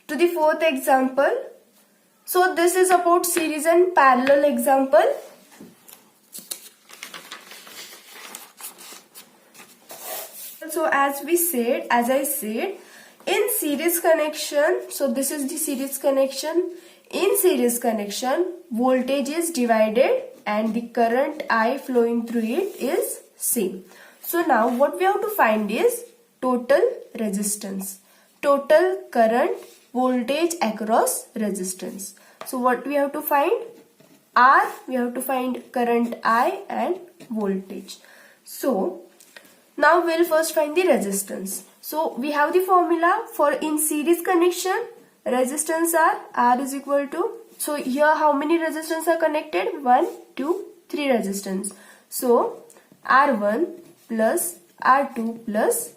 to the fourth example. So this is about series and parallel example. So as I said, in series connection, so this is the series connection. In series connection, voltage is divided and the current I flowing through it is same. So now what we have to find is total resistance, total current, voltage across resistance. So what we have to find? R, we have to find current I and voltage. So now we'll first find the resistance. So we have the formula for in series connection. Resistance R is equal to, so here how many resistance are connected? 1, 2, 3 resistance. So R1 plus R2 plus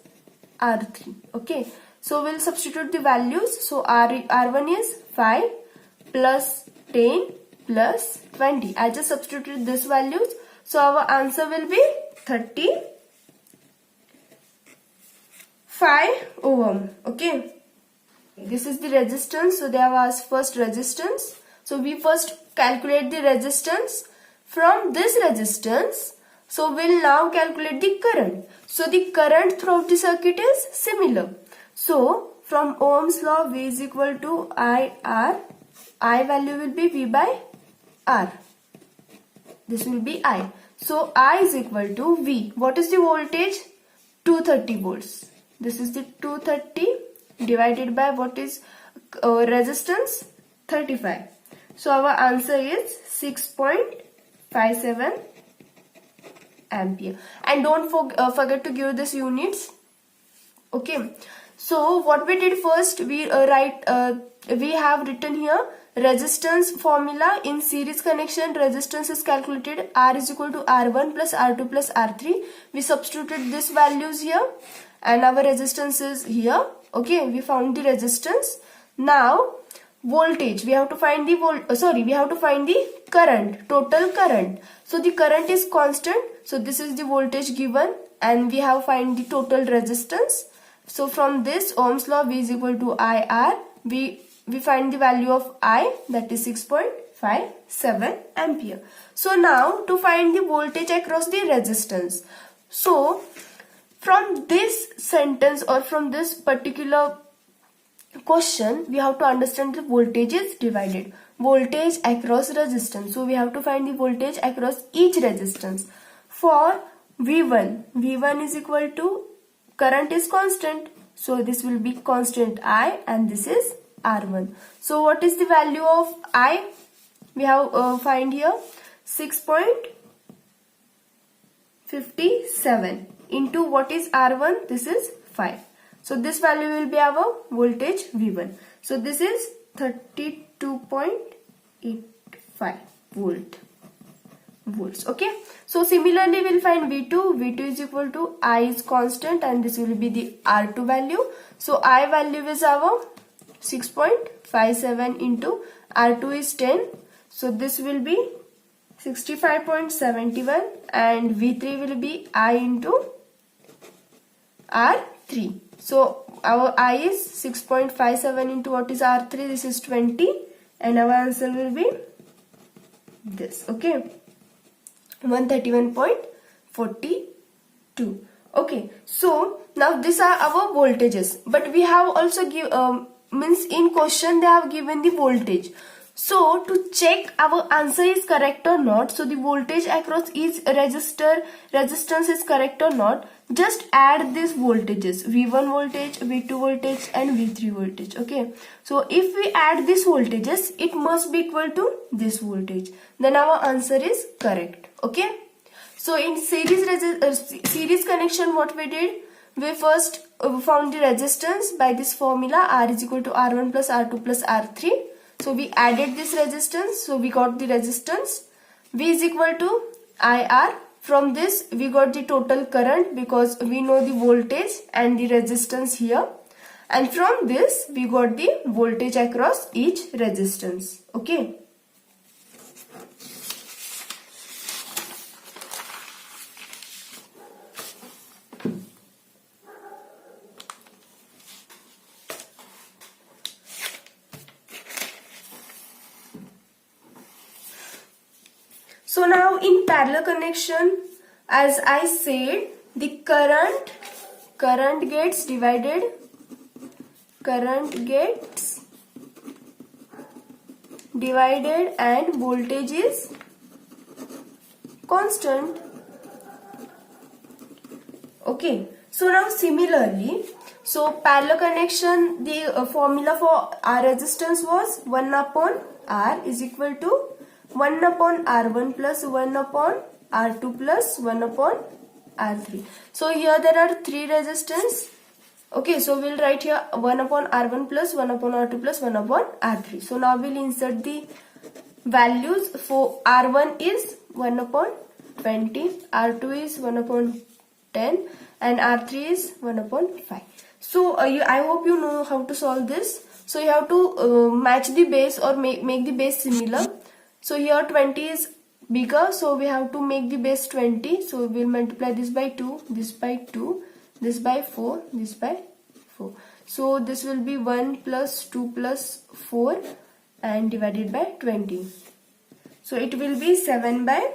R3. Okay. So we'll substitute the values. So R1 is 5 plus 10 plus 20. I just substituted these values. So our answer will be 35 ohm. Okay. This is the resistance. So they have asked first resistance. So we first calculate the resistance. From this resistance, so we'll now calculate the current. So the current throughout the circuit is similar. So from Ohm's law, V is equal to IR. I value will be V by R. This will be I. So I is equal to V. What is the voltage? 230 volts. This is the 230 divided by what is resistance? 35. So our answer is 6.57 ampere. And don't forget to give this units. Okay. So what we did first, we have written here resistance formula. In series connection, resistance is calculated. R is equal to R1 plus R2 plus R3. We substituted these values here and our resistance is here. Okay, we found the resistance. Now voltage, we have to find the current, total current. So the current is constant. So this is the voltage given and we have find the total resistance. So from this Ohm's law, V is equal to IR. We find the value of I, that is 6.57 ampere. So now to find the voltage across the resistance. So from this sentence or from this particular question, we have to understand the voltage is divided. Voltage across resistance. So we have to find the voltage across each resistance. For V1 is equal to, current is constant. So this will be constant I and this is R1. So what is the value of I? We have find here 6.57 into what is R1? This is 5. So this value will be our voltage V1. So this is 32.85 volts. Okay. So similarly we'll find V2. V2 is equal to I is constant and this will be the R2 value. So I value is our 6.57 into R2 is 10. So this will be 65.71 and V3 will be I into R3. So our I is 6.57 into what is R3? This is 20 and our answer will be this. Okay. 131.42. Okay. So now these are our voltages. But we have also means in question they have given the voltage. So to check our answer is correct or not, so the voltage across each resistance is correct or not, just add these voltages, V1 voltage, V2 voltage and V3 voltage. Okay. So if we add these voltages, it must be equal to this voltage. Then our answer is correct. Okay. So in series connection, what we did? We first found the resistance by this formula. R is equal to R1 plus R2 plus R3. So we added this resistance. So we got the resistance. V is equal to IR. From this we got the total current because we know the voltage and the resistance here. And from this we got the voltage across each resistance. Okay. So now in parallel connection, as I said, the current gets divided, and voltage is constant. Okay, so now similarly, so parallel connection, the formula for R resistance was 1 upon R is equal to 1 upon R1 plus 1 upon R2 plus 1 upon R3. So here there are 3 resistance. Okay, so we'll write here 1 upon R1 plus 1 upon R2 plus 1 upon R3. So now we'll insert the values. For R1 is 1 upon 20, R2 is 1 upon 10 and R3 is 1 upon 5. So I hope you know how to solve this. So you have to match the base or make the base similar. So here 20 is bigger, so we have to make the base 20. So we'll multiply this by 2, this by 2, this by 4, this by 4. So this will be 1 plus 2 plus 4 and divided by 20. So it will be 7 by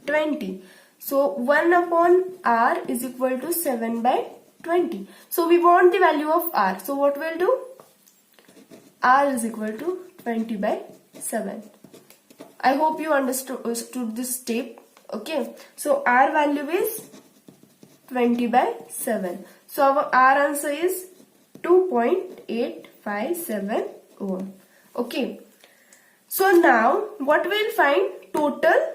20. So 1 upon R is equal to 7 by 20. So we want the value of R. So what we'll do? R is equal to 20 by 7. I hope you understood this step. Okay. So R value is 20 by 7. So our R answer is 2.857 ohm. Okay. So now what we'll find? Total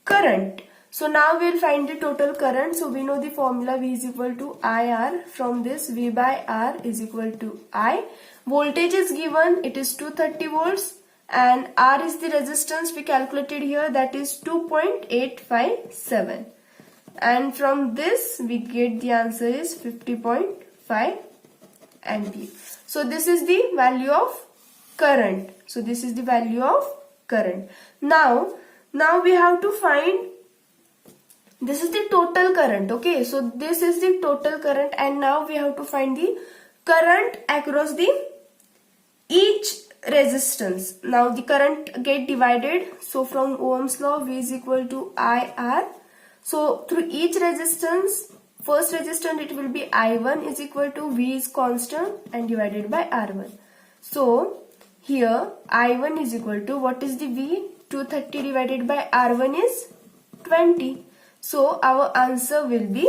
current. So now we'll find the total current. So we know the formula V is equal to IR. From this, V by R is equal to I. Voltage is given, it is 230 volts, and R is the resistance we calculated here, that is 2.857. And from this we get the answer is 50.5 ampere. So this is the value of current. So this is the value of current. Now we have to find, this is the total current. Okay, so this is the total current, and now we have to find the current across the each resistance. Now the current get divided. So from Ohm's law, V is equal to IR. So through each resistance, first resistance it will be I1 is equal to V is constant and divided by R1. So here I1 is equal to, what is the V? 230 divided by R1 is 20. So our answer will be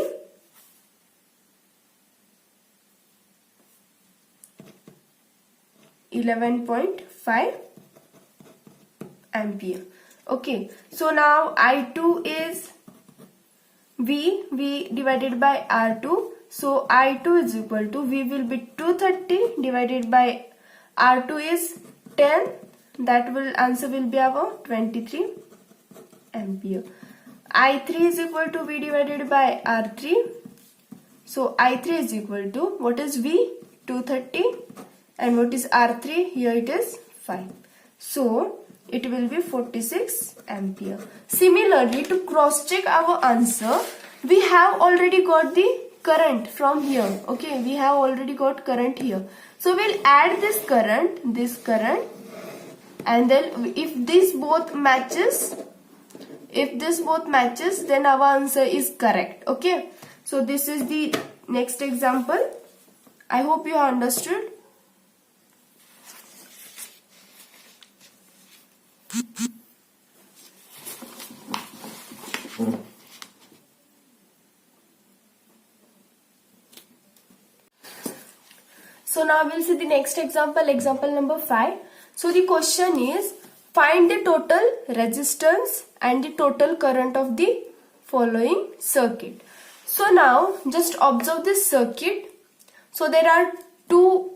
11.5 ampere. Okay, so now I2 is V divided by R2. So I2 is equal to, V will be 230 divided by R2 is 10. That will answer will be our 23 ampere. I3 is equal to V divided by R3. So I3 is equal to, what is V? 230, and what is R3? Here it is 5. So it will be 46 ampere. Similarly, to cross check our answer, we have already got the current from here. Okay, we have already got current here. So we'll add this current, and then if this both matches, then our answer is correct. Okay, so this is the next example. I hope you have understood. So now we'll see the next example, example number 5. So the question is, find the total resistance and the total current of the following circuit. So now just observe this circuit. So there are two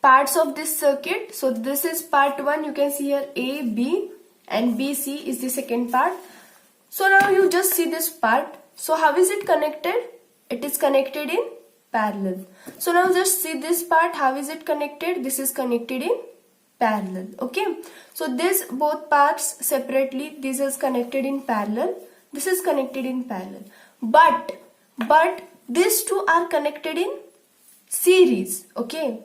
parts of this circuit. So this is part 1. You can see here A, B, and B, C is the second part. So now you just see this part. So how is it connected? It is connected in parallel. So now just see this part. How is it connected? This is connected in parallel. Okay. So this both parts separately, this is connected in parallel. This is connected in parallel. But these two are connected in series. Okay.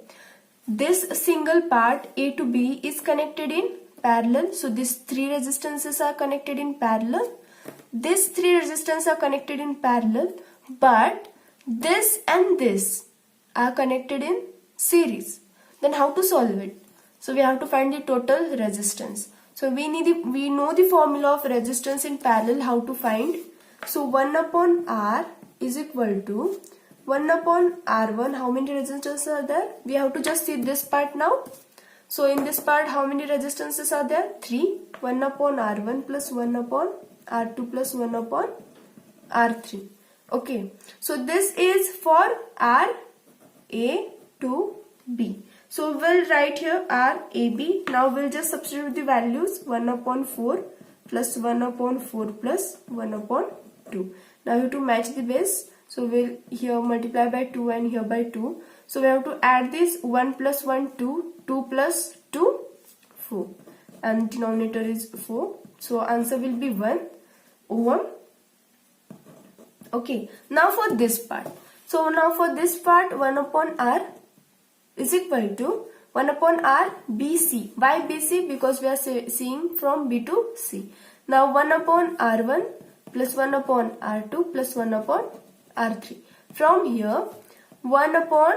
This single part A to B is connected in parallel. So these three resistances are connected in parallel. These three resistors are connected in parallel, but this and this are connected in series. Then how to solve it? So we have to find the total resistance. So we know the formula of resistance in parallel, how to find. So 1 upon R is equal to 1 upon R1. How many resistors are there? We have to just see this part now. So in this part, how many resistances are there? 3. 1 upon R1 plus 1 upon R2 plus 1 upon R3. Okay. So this is for R A to B. So we'll write here R A B. Now we'll just substitute the values. 1 upon 4 plus 1 upon 4 plus 1 upon 2. Now you have to match the base. So we'll here multiply by 2 and here by 2. So we have to add this 1 plus 1 2, 2 plus 2 4, and denominator is 4. So answer will be 1 ohm. Okay, now for this part. So now for this part, 1 upon R is equal to 1 upon R BC. Why BC? Because we are seeing from B to C. Now 1 upon R1 plus 1 upon R2 plus 1 upon R3. From here 1 upon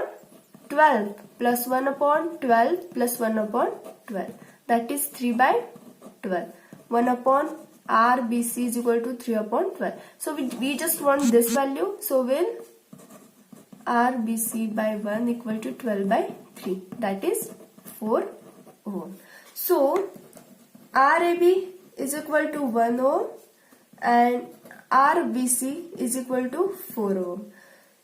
12 plus 1 upon 12 plus 1 upon 12. That is 3 by 12. 1 upon RBC is equal to 3 upon 12. So we just want this value. So we'll RBC by 1 equal to 12 by 3. That is 4 ohm. So RAB is equal to 1 ohm and RBC is equal to 4 ohm.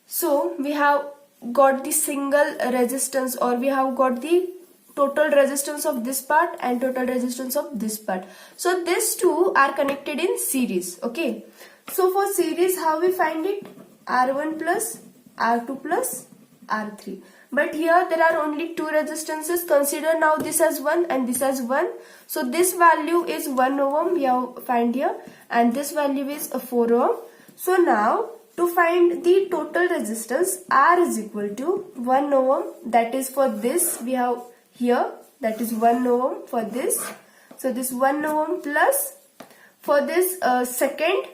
So we have got the single resistance, or we have got the total resistance of this part and total resistance of this part. So these two are connected in series. Okay. So for series, how we find it? R1 plus R2 plus R3. But here there are only two resistances. Consider now this as 1 and this as 1. So this value is 1 ohm we have find here, and this value is 4 ohm. So now to find the total resistance, R is equal to 1 ohm. That is for this we have here, that is 1 ohm for this. So this 1 ohm plus for this second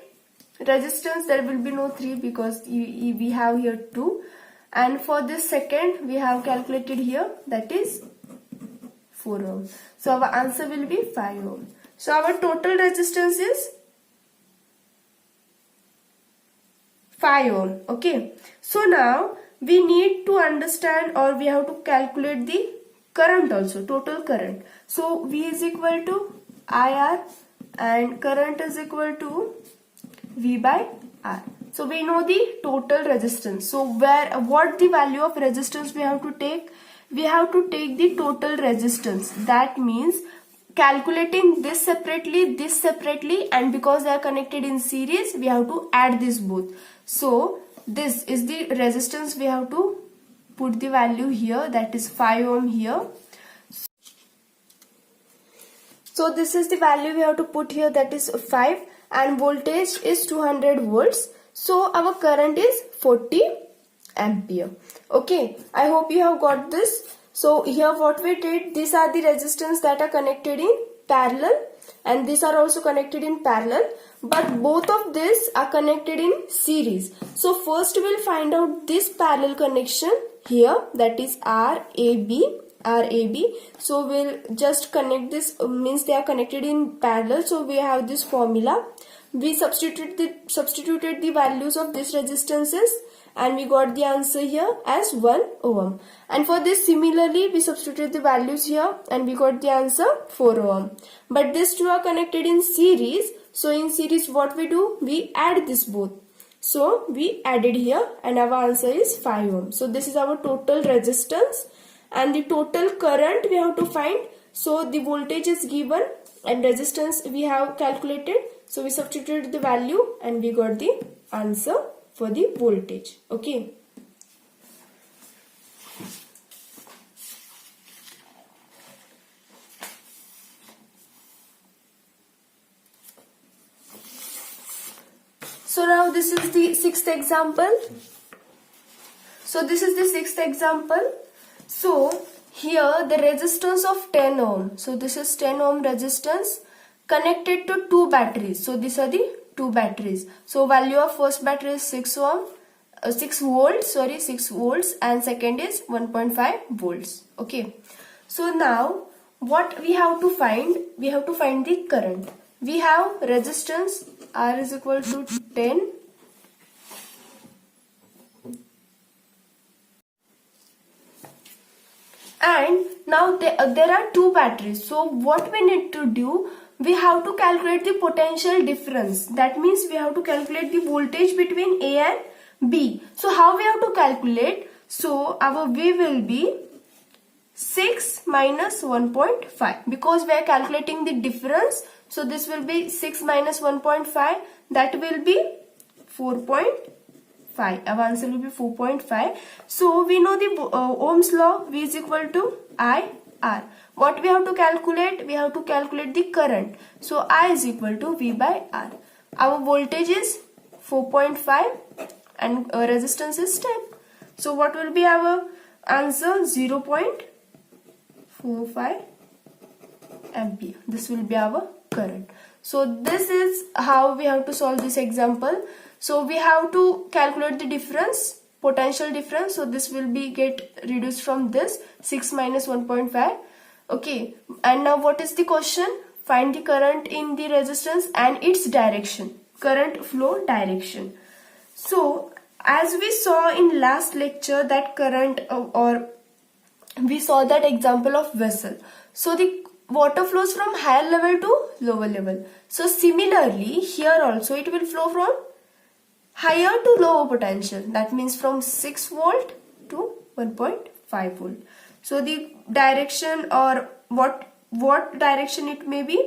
resistance, there will be no 3 because we have here 2. And for this second we have calculated here, that is 4 ohm. So our answer will be 5 ohm. So our total resistance is 5 ohm. Okay. So now we need to understand, or we have to calculate the current also, total current. So V is equal to IR and current is equal to V by R. So we know the total resistance. So what the value of resistance we have to take? We have to take the total resistance. That means calculating this separately, and because they are connected in series, we have to add this both. So this is the resistance, we have to put the value here, that is 5 ohm here. So this is the value we have to put here, that is 5, and voltage is 200 volts. So our current is 40 ampere. Okay, I hope you have got this. So here what we did, these are the resistance that are connected in parallel, and these are also connected in parallel, but both of these are connected in series. So first we'll find out this parallel connection here, that is RAB. So we'll just connect this, means they are connected in parallel. So we have this formula. We substituted the values of these resistances, and we got the answer here as 1 ohm. And for this similarly we substituted the values here, and we got the answer 4 ohm. But these two are connected in series. So in series what we do? We add this both. So we added here, and our answer is 5 ohm. So this is our total resistance, and the total current we have to find. So the voltage is given and resistance we have calculated. So we substituted the value and we got the answer for the voltage. Okay. So now this is the sixth example. So here the resistance of 10 ohm. So this is 10 ohm resistance connected to two batteries. So these are the two batteries. So value of first battery is 6 ohm, 6 volts, 6 volts, and second is 1.5 volts. Okay. So now what we have to find? We have to find the current. We have resistance R is equal to 10. And now there are two batteries. So what we need to do, we have to calculate the potential difference. That means we have to calculate the voltage between A and B. So how we have to calculate? So our V will be 6 minus 1.5 because we are calculating the difference. So this will be 6 minus 1.5, that will be 4.5. Our answer will be 4.5. So we know the Ohm's law, V is equal to IR. What we have to calculate? We have to calculate the current. So I is equal to V by R. Our voltage is 4.5 and resistance is 10. So what will be our answer? 0.45 ampere. This will be our current. So this is how we have to solve this example. So we have to calculate the difference, potential difference. So this will be get reduced from this 6 minus 1.5. Okay. And now what is the question? Find the current in the resistance and its direction. Current flow direction. So as we saw in last lecture that current or we saw that example of vessel. So the water flows from higher level to lower level. So similarly here also it will flow from higher to lower potential. That means from 6 volt to 1.5 volt. So the direction or what direction it may be.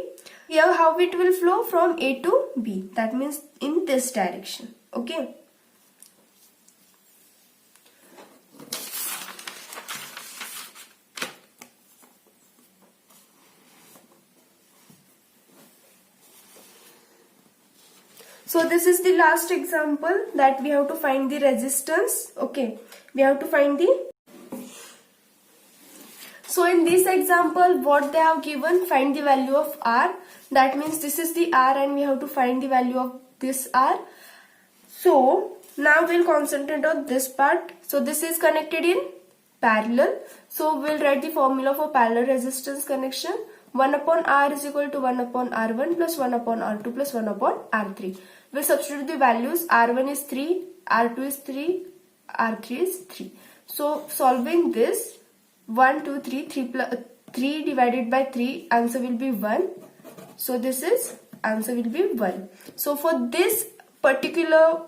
Here how it will flow from A to B. That means in this direction. Okay. So this is the last example that we have to find the resistance. Okay, we have to find the. So in this example, what they have given, find the value of R. That means this is the R and we have to find the value of this R. So now we'll concentrate on this part. So this is connected in parallel. So we'll write the formula for parallel resistance connection. 1 upon R is equal to 1 upon R1 plus 1 upon R2 plus 1 upon R3. We'll substitute the values. R1 is 3, R2 is 3, R3 is 3. So solving this, 1, 2, 3, 3 divided by 3, answer will be 1. So this is answer will be 1. So for this particular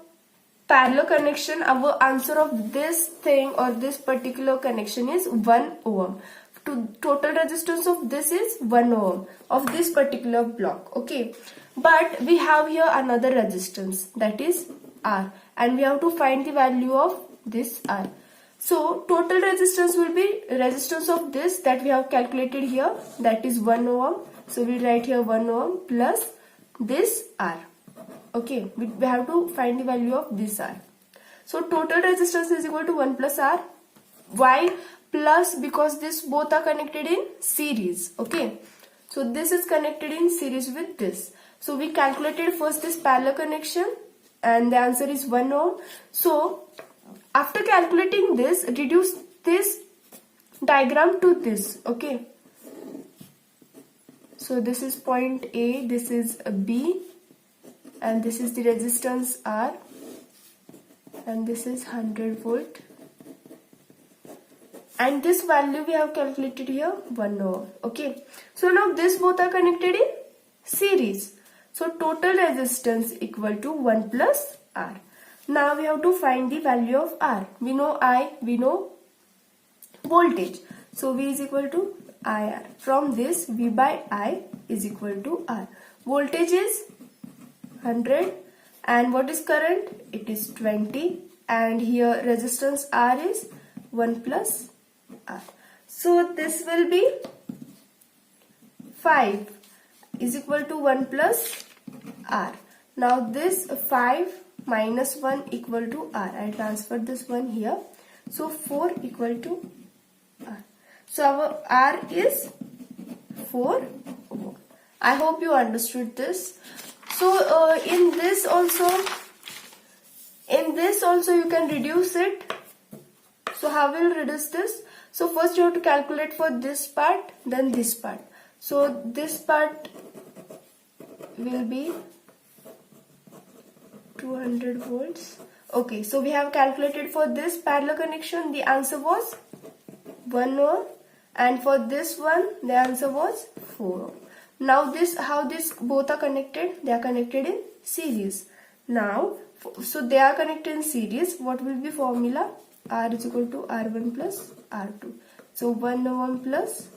parallel connection, our answer of this thing or this particular connection is 1 ohm. Total resistance of this is 1 ohm of this particular block. Okay, but we have here another resistance, that is R, and we have to find the value of this R. So total resistance will be resistance of this that we have calculated here, that is 1 ohm. So we write here 1 ohm plus this R. Okay, we have to find the value of this R. So total resistance is equal to 1 plus R. Why plus? Because this both are connected in series. Okay, so this is connected in series with this. So we calculated first this parallel connection and the answer is 1 ohm. So after calculating this, reduce this diagram to this. Okay, so this is point A, this is B, and this is the resistance R, and this is 100 volt. And this value we have calculated here 1 ohm. Okay, so now this both are connected in series. So total resistance equal to 1 plus R. Now we have to find the value of R. We know I, we know voltage. So V is equal to IR. From this, V by I is equal to R. Voltage is 100 and what is current? It is 20, and here resistance R is 1 plus R. So this will be 5 is equal to 1 plus R. Now this 5 minus 1 equal to R. I transfer this one here. So 4 equal to R. So our R is 4 ohm. I hope you understood this. So in this also you can reduce it. So how will reduce this? So first you have to calculate for this part, then this part. So this part will be 200 volts. Okay, so we have calculated for this parallel connection, the answer was 1 ohm, and for this one the answer was 4 ohm. Now this, how this both are connected? They are connected in series. Now, so they are connected in series. What will be formula? R is equal to R1 plus R2. So 1 ohm plus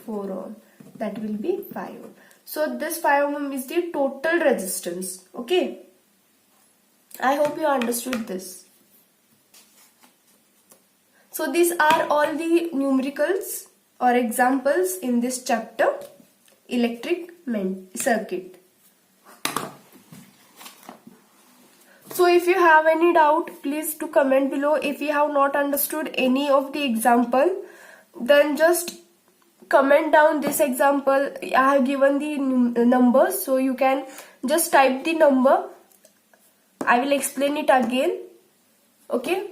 4 ohm. That will be 5 ohm. So this 5 ohm is the total resistance. Okay. I hope you understood this. So these are all the numericals or examples in this chapter, electric circuit. So if you have any doubt, please to comment below. If you have not understood any of the example, then just comment down this example. I have given the numbers, so you can just type the number. I will explain it again. Okay.